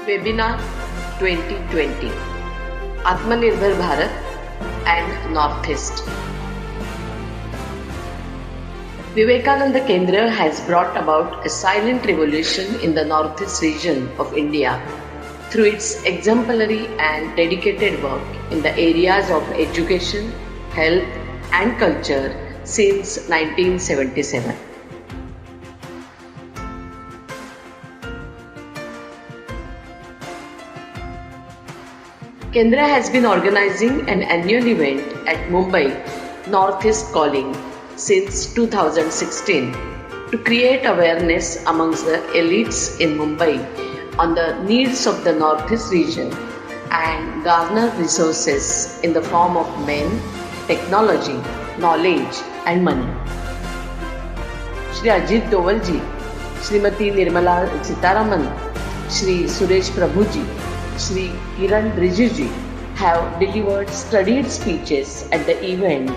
Webinar 2020 Atmanirbhar Bharat and Northeast. Vivekananda Kendra has brought about a silent revolution in the Northeast region of India through its exemplary and dedicated work in the areas of education, health and culture since 1977. Kendra has been organizing an annual event at Mumbai Northeast Calling since 2016 to create awareness amongst the elites in Mumbai on the needs of the Northeast region and garner resources in the form of men, technology, knowledge and money. Shri Ajit Dovalji, Srimati Nirmala Sitaraman, Shri Suresh Prabhuji, Shri Kiran Rijiju have delivered studied speeches at the event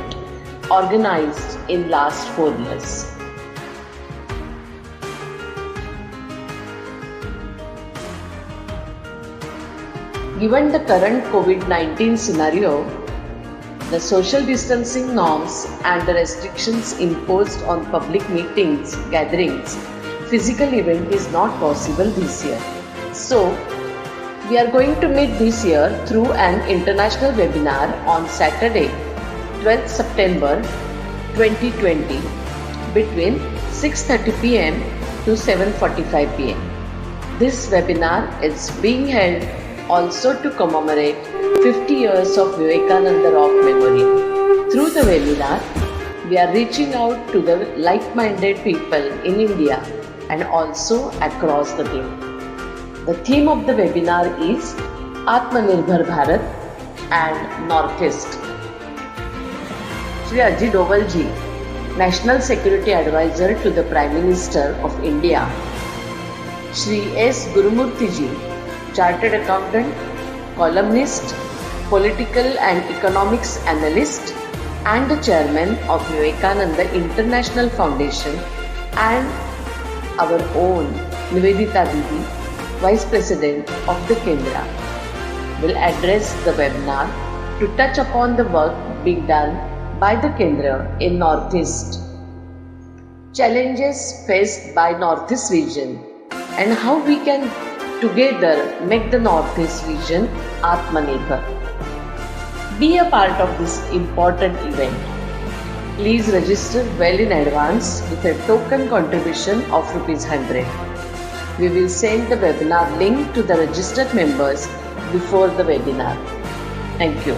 organized in last 4 years. Given the current COVID-19 scenario, the social distancing norms and the restrictions imposed on public meetings, gatherings, physical event is not possible this year. So, we are going to meet this year through an international webinar on Saturday, 12th September 2020 between 6:30 p.m. to 7:45 p.m. This webinar is being held also to commemorate 50 years of Vivekananda Rock Memorial. Through the webinar, we are reaching out to the like-minded people in India and also across the globe. The theme of the webinar is Atmanirbhar Bharat and Northeast. Shri Ajit Dovalji, National Security Advisor to the Prime Minister of India, Shri S. Gurumurthy, Chartered Accountant, columnist, political and economics analyst, and the Chairman of Vivekananda International Foundation, and our own Nivedita Didi, Vice President of the Kendra, will address the webinar to touch upon the work being done by the Kendra in Northeast, challenges faced by Northeast region, and how we can together make the Northeast region Atmanirbhar. Be a part of this important event. Please register well in advance with a token contribution of ₹100. We will send the webinar link to the registered members before the webinar. Thank you.